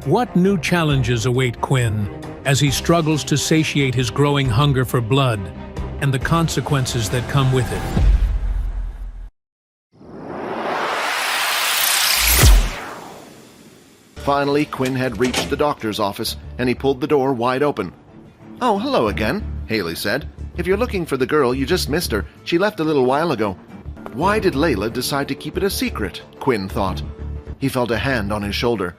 What new challenges await Quinn as he struggles to satiate his growing hunger for blood and the consequences that come with it? Finally, Quinn had reached the doctor's office, and he pulled the door wide open. "Oh, hello again," Haley said. "If you're looking for the girl, you just missed her. She left a little while ago." Why did Layla decide to keep it a secret? Quinn thought. He felt a hand on his shoulder.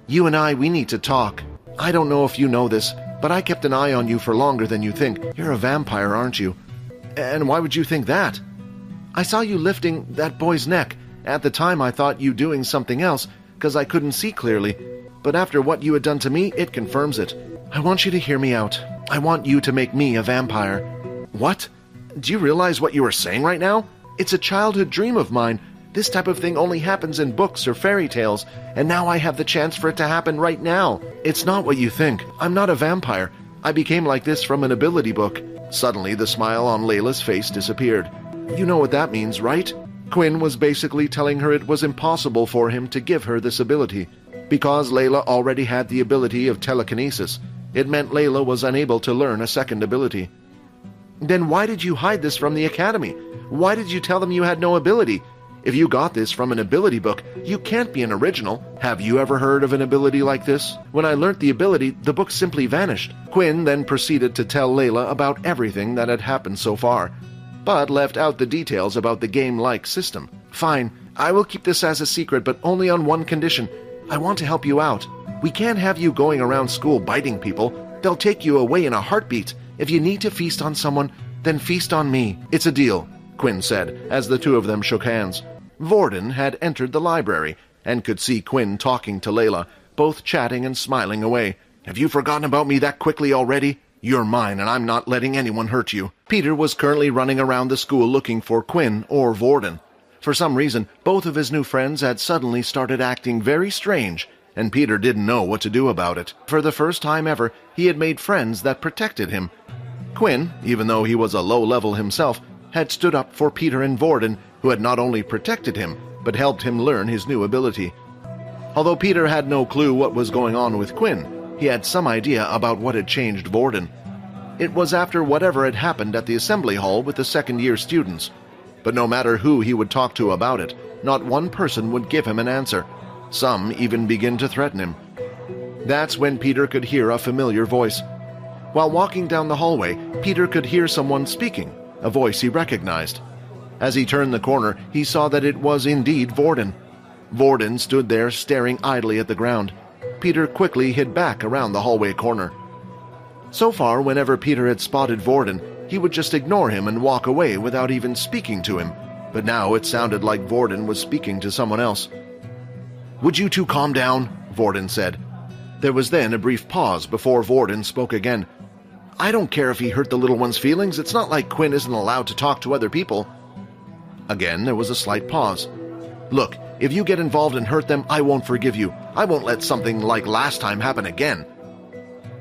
"You and I, we need to talk. I don't know if you know this, but I kept an eye on you for longer than you think. You're a vampire, aren't you?" "And why would you think that?" "I saw you lifting that boy's neck. At the time, I thought you doing something else, because I couldn't see clearly. But after what you had done to me, it confirms it. I want you to hear me out. I want you to make me a vampire." "What? Do you realize what you are saying right now? It's a childhood dream of mine. This type of thing only happens in books or fairy tales, and now I have the chance for it to happen right now. It's not what you think. I'm not a vampire. I became like this from an ability book." Suddenly, the smile on Layla's face disappeared. "You know what that means, right?" Quinn was basically telling her it was impossible for him to give her this ability. Because Layla already had the ability of telekinesis, it meant Layla was unable to learn a second ability. "Then why did you hide this from the Academy? Why did you tell them you had no ability? If you got this from an ability book, you can't be an original. Have you ever heard of an ability like this? When I learnt the ability, the book simply vanished." Quinn then proceeded to tell Layla about everything that had happened so far, but left out the details about the game-like system. "Fine, I will keep this as a secret, but only on one condition. I want to help you out. We can't have you going around school biting people. They'll take you away in a heartbeat. If you need to feast on someone, then feast on me. It's a deal," Quinn said, as the two of them shook hands. Vorden had entered the library and could see Quinn talking to Layla, both chatting and smiling away. "Have you forgotten about me that quickly already? You're mine, and I'm not letting anyone hurt you." Peter was currently running around the school looking for Quinn or Vorden. For some reason, both of his new friends had suddenly started acting very strange, and Peter didn't know what to do about it. For the first time ever, he had made friends that protected him. Quinn, even though he was a low level himself, had stood up for Peter and Vorden, who had not only protected him, but helped him learn his new ability. Although Peter had no clue what was going on with Quinn, he had some idea about what had changed Vorden. It was after whatever had happened at the assembly hall with the second-year students. But no matter who he would talk to about it, not one person would give him an answer. Some even began to threaten him. That's when Peter could hear a familiar voice. While walking down the hallway, Peter could hear someone speaking, a voice he recognized. As he turned the corner, he saw that it was indeed Vorden. Vorden stood there staring idly at the ground. Peter quickly hid back around the hallway corner. So far, whenever Peter had spotted Vorden, he would just ignore him and walk away without even speaking to him. But now it sounded like Vorden was speaking to someone else. "Would you two calm down?" Vorden said. There was then a brief pause before Vorden spoke again. "I don't care if he hurt the little one's feelings. It's not like Quinn isn't allowed to talk to other people." Again, there was a slight pause. "Look, if you get involved and hurt them, I won't forgive you. I won't let something like last time happen again."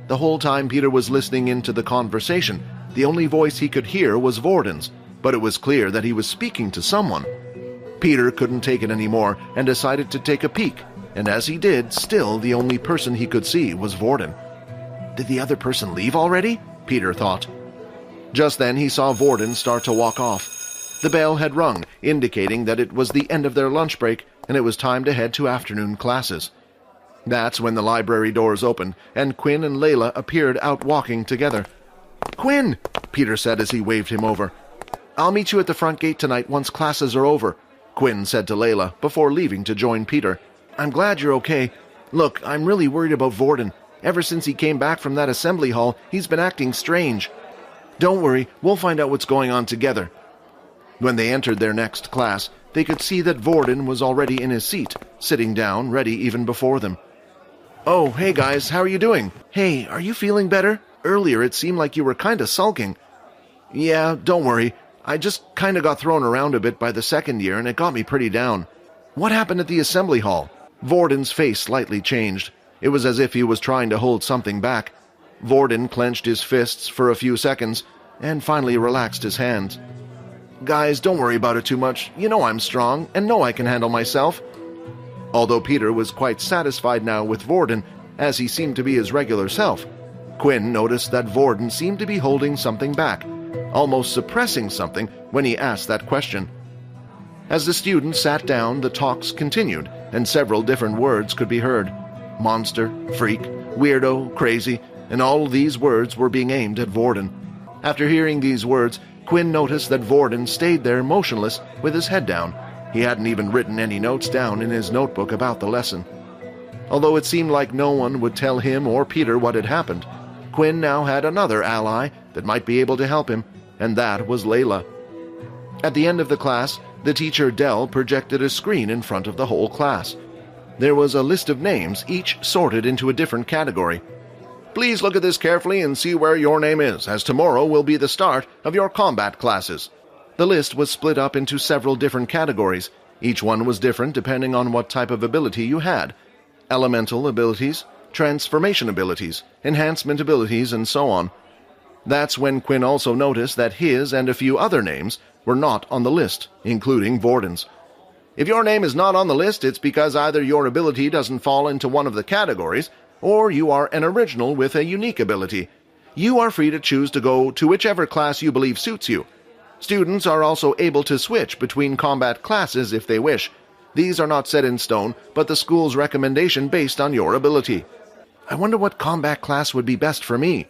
The whole time Peter was listening into the conversation, the only voice he could hear was Vorden's, but it was clear that he was speaking to someone. Peter couldn't take it anymore and decided to take a peek, and as he did, still the only person he could see was Vorden. Did the other person leave already? Peter thought. Just then he saw Vorden start to walk off. The bell had rung, indicating that it was the end of their lunch break and it was time to head to afternoon classes. That's when the library doors opened and Quinn and Layla appeared out walking together. "Quinn!" Peter said as he waved him over. "I'll meet you at the front gate tonight once classes are over," Quinn said to Layla before leaving to join Peter. "I'm glad you're okay. Look, I'm really worried about Vorden. Ever since he came back from that assembly hall, he's been acting strange." "Don't worry, we'll find out what's going on together." When they entered their next class, they could see that Vorden was already in his seat, sitting down, ready even before them. "Oh, hey guys, how are you doing? Hey, are you feeling better? Earlier it seemed like you were kinda sulking." "Yeah, don't worry. I just kinda got thrown around a bit by the second year and it got me pretty down." "What happened at the assembly hall?" Vorden's face slightly changed. It was as if he was trying to hold something back. Vorden clenched his fists for a few seconds and finally relaxed his hands. "Guys, don't worry about it too much. You know I'm strong and know I can handle myself." Although Peter was quite satisfied now with Vorden, as he seemed to be his regular self, Quinn noticed that Vorden seemed to be holding something back, almost suppressing something when he asked that question. As the students sat down, the talks continued, and several different words could be heard. Monster, freak, weirdo, crazy, and all these words were being aimed at Vorden. After hearing these words, Quinn noticed that Vorden stayed there motionless with his head down. He hadn't even written any notes down in his notebook about the lesson. Although it seemed like no one would tell him or Peter what had happened, Quinn now had another ally that might be able to help him, and that was Layla. At the end of the class, the teacher Dell projected a screen in front of the whole class. There was a list of names, each sorted into a different category. Please look at this carefully and see where your name is, as tomorrow will be the start of your combat classes. The list was split up into several different categories. Each one was different depending on what type of ability you had. Elemental abilities, transformation abilities, enhancement abilities, and so on. That's when Quinn also noticed that his and a few other names were not on the list, including Vorden's. If your name is not on the list, it's because either your ability doesn't fall into one of the categories, or you are an original with a unique ability. You are free to choose to go to whichever class you believe suits you. Students are also able to switch between combat classes if they wish. These are not set in stone, but the school's recommendation based on your ability. I wonder what combat class would be best for me.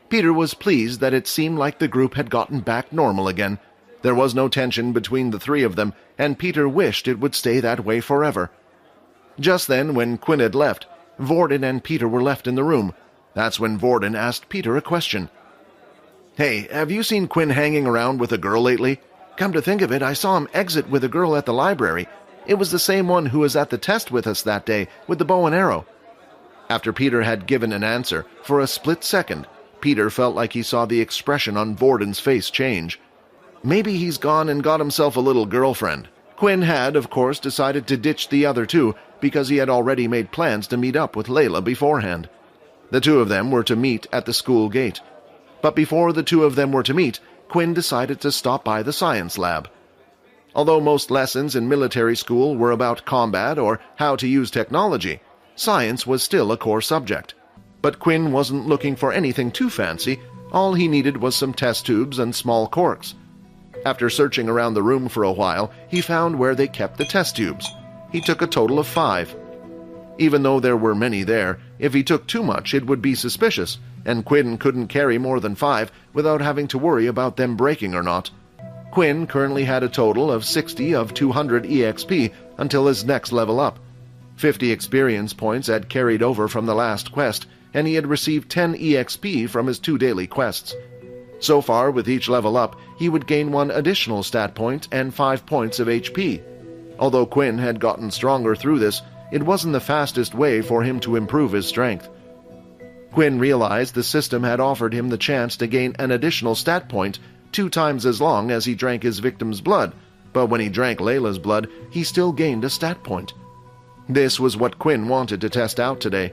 Peter was pleased that it seemed like the group had gotten back normal again. There was no tension between the three of them, and Peter wished it would stay that way forever. Just then, when Quinn had left, Vorden and Peter were left in the room. That's when Vorden asked Peter a question. Hey, have you seen Quinn hanging around with a girl lately? Come to think of it, I saw him exit with a girl at the library. It was the same one who was at the test with us that day, with the bow and arrow. After Peter had given an answer, for a split second, Peter felt like he saw the expression on Vorden's face change. Maybe he's gone and got himself a little girlfriend. Quinn had, of course, decided to ditch the other two because he had already made plans to meet up with Layla beforehand. The two of them were to meet at the school gate. But before the two of them were to meet, Quinn decided to stop by the science lab. Although most lessons in military school were about combat or how to use technology, science was still a core subject. But Quinn wasn't looking for anything too fancy. All he needed was some test tubes and small corks. After searching around the room for a while, he found where they kept the test tubes. He took a total of 5. Even though there were many there, if he took too much it would be suspicious, and Quinn couldn't carry more than 5 without having to worry about them breaking or not. Quinn currently had a total of 60 of 200 EXP until his next level up. 50 experience points had carried over from the last quest, and he had received 10 EXP from his 2 daily quests. So far, with each level up, he would gain 1 additional stat point and 5 points of HP. Although Quinn had gotten stronger through this, it wasn't the fastest way for him to improve his strength. Quinn realized the system had offered him the chance to gain an additional stat point 2 times as long as he drank his victim's blood, but when he drank Layla's blood, he still gained a stat point. This was what Quinn wanted to test out today.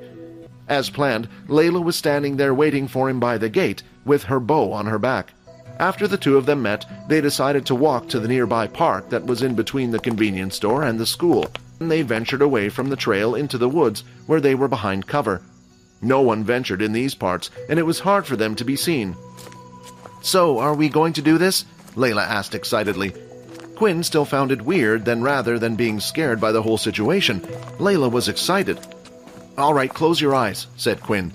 As planned, Layla was standing there waiting for him by the gate with her bow on her back. After the two of them met, they decided to walk to the nearby park that was in between the convenience store and the school, and they ventured away from the trail into the woods where they were behind cover. No one ventured in these parts, and it was hard for them to be seen. "So, are we going to do this?" Layla asked excitedly. Quinn still found it weird that rather than being scared by the whole situation, Layla was excited. "All right, close your eyes," said Quinn.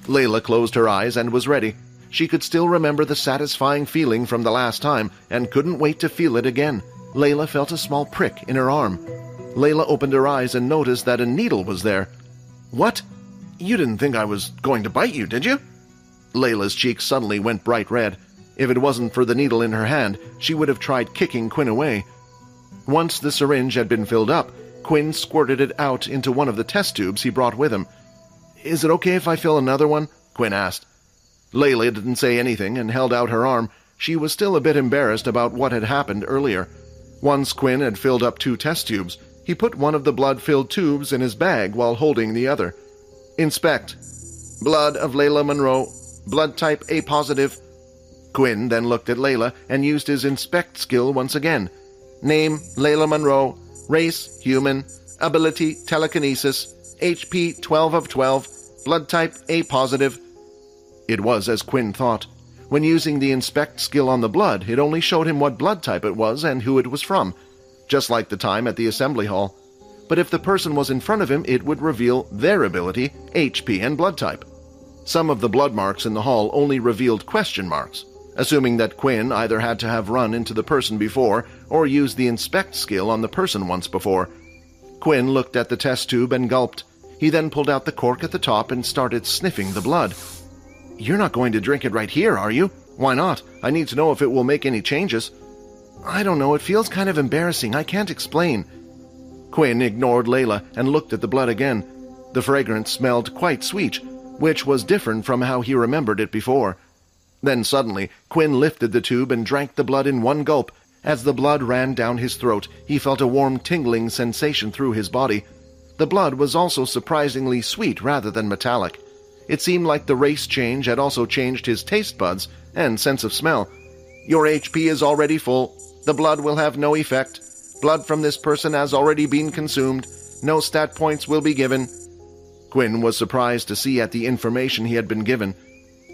Layla closed her eyes and was ready. She could still remember the satisfying feeling from the last time and couldn't wait to feel it again. Layla felt a small prick in her arm. Layla opened her eyes and noticed that a needle was there. "What? You didn't think I was going to bite you, did you?" Layla's cheeks suddenly went bright red. If it wasn't for the needle in her hand, she would have tried kicking Quinn away. Once the syringe had been filled up, Quinn squirted it out into one of the test tubes he brought with him. "Is it okay if I fill another one?" Quinn asked. Layla didn't say anything and held out her arm. She was still a bit embarrassed about what had happened earlier. Once Quinn had filled up 2 test tubes, he put one of the blood-filled tubes in his bag while holding the other. "Inspect. Blood of Layla Monroe. Blood type A positive." Quinn then looked at Layla and used his inspect skill once again. "Name, Layla Monroe. Race, human. Ability, telekinesis. HP, 12 of 12. Blood type, A positive. It was as Quinn thought. When using the inspect skill on the blood, it only showed him what blood type it was and who it was from, just like the time at the assembly hall. But if the person was in front of him, it would reveal their ability, HP, and blood type. Some of the blood marks in the hall only revealed question marks, assuming that Quinn either had to have run into the person before or used the inspect skill on the person once before. Quinn looked at the test tube and gulped. He then pulled out the cork at the top and started sniffing the blood. "You're not going to drink it right here, are you?" "Why not? I need to know if it will make any changes." "I don't know, it feels kind of embarrassing. I can't explain." Quinn ignored Layla and looked at the blood again. The fragrance smelled quite sweet, which was different from how he remembered it before. Then suddenly, Quinn lifted the tube and drank the blood in one gulp. As the blood ran down his throat, he felt a warm tingling sensation through his body. The blood was also surprisingly sweet rather than metallic. It seemed like the race change had also changed his taste buds and sense of smell. "Your HP is already full. The blood will have no effect. Blood from this person has already been consumed. No stat points will be given." Quinn was surprised to see at the information he had been given.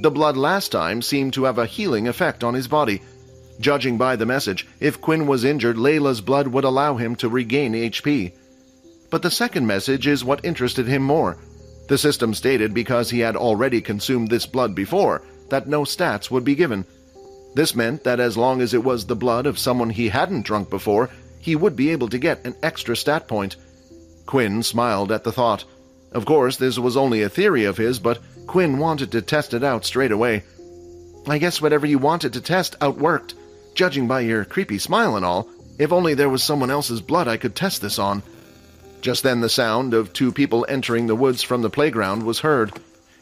The blood last time seemed to have a healing effect on his body. Judging by the message, if Quinn was injured, Layla's blood would allow him to regain HP. But the second message is what interested him more. The system stated because he had already consumed this blood before, that no stats would be given. This meant that as long as it was the blood of someone he hadn't drunk before, he would be able to get an extra stat point. Quinn smiled at the thought. Of course, this was only a theory of his, but Quinn wanted to test it out straight away. "I guess whatever you wanted to test outworked. Judging by your creepy smile and all, if only there was someone else's blood I could test this on." Just then the sound of two people entering the woods from the playground was heard.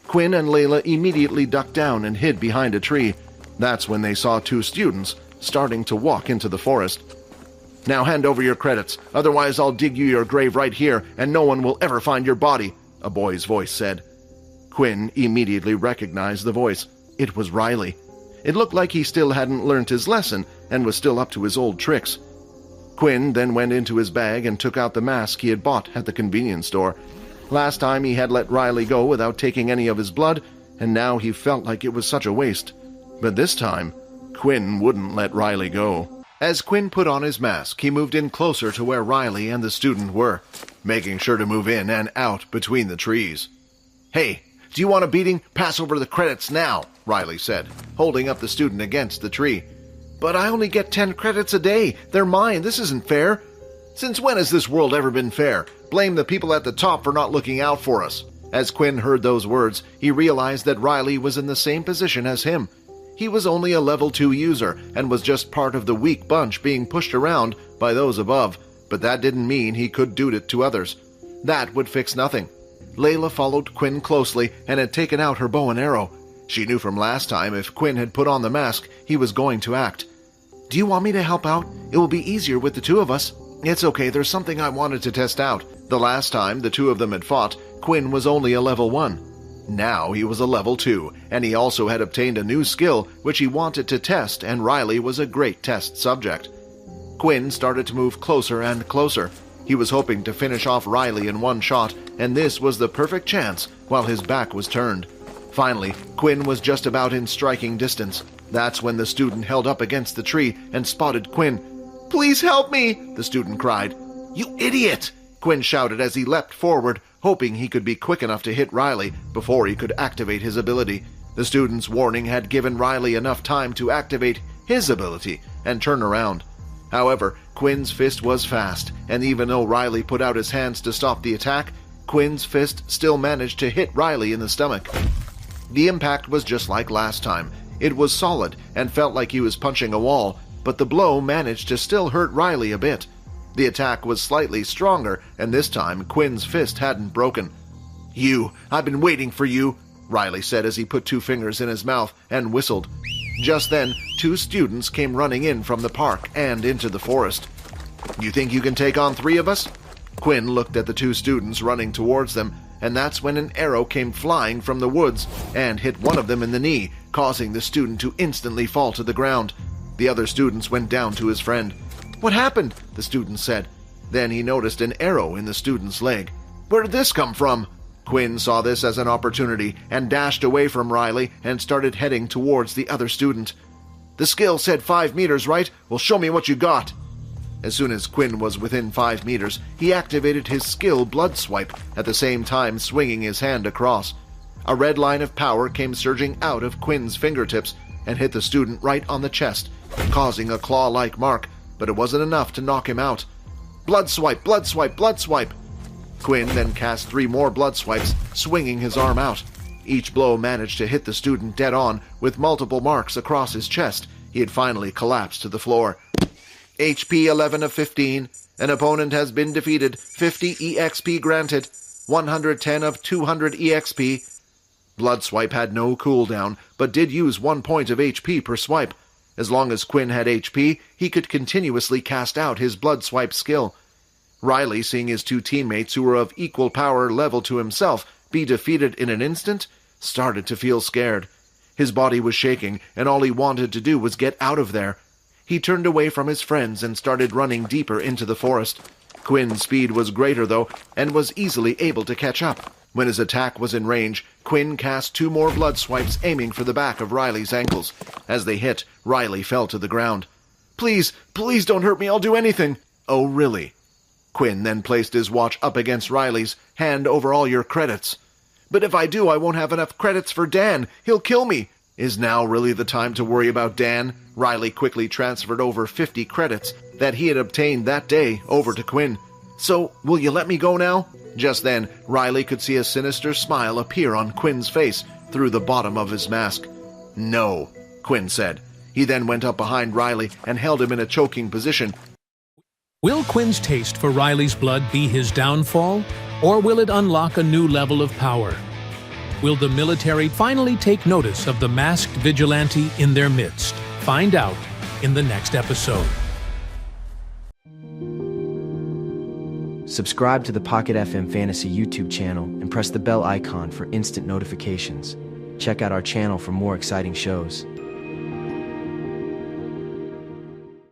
Quinn and Layla immediately ducked down and hid behind a tree. That's when they saw two students starting to walk into the forest. "Now hand over your credits, otherwise I'll dig you your grave right here, and no one will ever find your body," a boy's voice said. Quinn immediately recognized the voice. It was Rylee. It looked like he still hadn't learned his lesson and was still up to his old tricks. Quinn then went into his bag and took out the mask he had bought at the convenience store. Last time he had let Rylee go without taking any of his blood, and now he felt like it was such a waste. But this time, Quinn wouldn't let Rylee go. As Quinn put on his mask, he moved in closer to where Rylee and the student were, making sure to move in and out between the trees. "Hey, do you want a beating? Pass over the credits now," Rylee said, holding up the student against the tree. "But I only get 10 credits a day. They're mine. This isn't fair." "Since when has this world ever been fair? Blame the people at the top for not looking out for us." As Quinn heard those words, he realized that Rylee was in the same position as him. He was only a level 2 user and was just part of the weak bunch being pushed around by those above, but that didn't mean he could do it to others. That would fix nothing. Layla followed Quinn closely and had taken out her bow and arrow. She knew from last time if Quinn had put on the mask, he was going to act. "Do you want me to help out? It will be easier with the two of us." "It's okay, there's something I wanted to test out." The last time the two of them had fought, Quinn was only a level 1. Now he was a level 2, and he also had obtained a new skill which he wanted to test, and Rylee was a great test subject. Quinn started to move closer and closer. He was hoping to finish off Rylee in one shot, and this was the perfect chance while his back was turned. Finally, Quinn was just about in striking distance. That's when the student held up against the tree and spotted Quinn. "Please help me!" the student cried. "You idiot!" Quinn shouted as he leapt forward, hoping he could be quick enough to hit Rylee before he could activate his ability. The student's warning had given Rylee enough time to activate his ability and turn around. However, Quinn's fist was fast, and even though Rylee put out his hands to stop the attack, Quinn's fist still managed to hit Rylee in the stomach. The impact was just like last time. It was solid and felt like he was punching a wall, but the blow managed to still hurt Rylee a bit. The attack was slightly stronger, and this time Quinn's fist hadn't broken. I've been waiting for you," Rylee said as he put 2 fingers in his mouth and whistled. Just then, 2 students came running in from the park and into the forest. "You think you can take on 3 of us?" Quinn looked at the 2 students running towards them, and that's when an arrow came flying from the woods and hit one of them in the knee, causing the student to instantly fall to the ground. The other students went down to his friend. "What happened?" the student said. Then he noticed an arrow in the student's leg. Where did this come from? Quinn saw this as an opportunity and dashed away from Rylee and started heading towards the other student. The skill said 5 meters, right? Well, show me what you got. As soon as Quinn was within 5 meters, he activated his skill Blood Swipe, at the same time swinging his hand across. A red line of power came surging out of Quinn's fingertips and hit the student right on the chest, causing a claw-like mark, but it wasn't enough to knock him out. Blood Swipe, Blood Swipe, Blood Swipe! Quinn then cast 3 more blood swipes, swinging his arm out. Each blow managed to hit the student dead on, with multiple marks across his chest. He had finally collapsed to the floor. HP 11 of 15. An opponent has been defeated. 50 EXP granted. 110 of 200 EXP. Blood Swipe had no cooldown, but did use 1 point of HP per swipe. As long as Quinn had HP, he could continuously cast out his Blood Swipe skill. Rylee, seeing his 2 teammates who were of equal power level to himself be defeated in an instant, started to feel scared. His body was shaking, and all he wanted to do was get out of there. He turned away from his friends and started running deeper into the forest. Quinn's speed was greater, though, and was easily able to catch up. When his attack was in range, Quinn cast 2 more blood swipes aiming for the back of Rylee's ankles. As they hit, Rylee fell to the ground. Please, please don't hurt me, I'll do anything. Oh, really? Quinn then placed his watch up against Rylee's. Hand over all your credits. But if I do, I won't have enough credits for Dan. He'll kill me. Is now really the time to worry about Dan? Rylee quickly transferred over 50 credits that he had obtained that day over to Quinn. So, will you let me go now? Just then, Rylee could see a sinister smile appear on Quinn's face through the bottom of his mask. No, Quinn said. He then went up behind Rylee and held him in a choking position. Will Quinn's taste for Rylee's blood be his downfall, or will it unlock a new level of power? Will the military finally take notice of the masked vigilante in their midst? Find out in the next episode. Subscribe to the Pocket FM Fantasy YouTube channel and press the bell icon for instant notifications. Check out our channel for more exciting shows.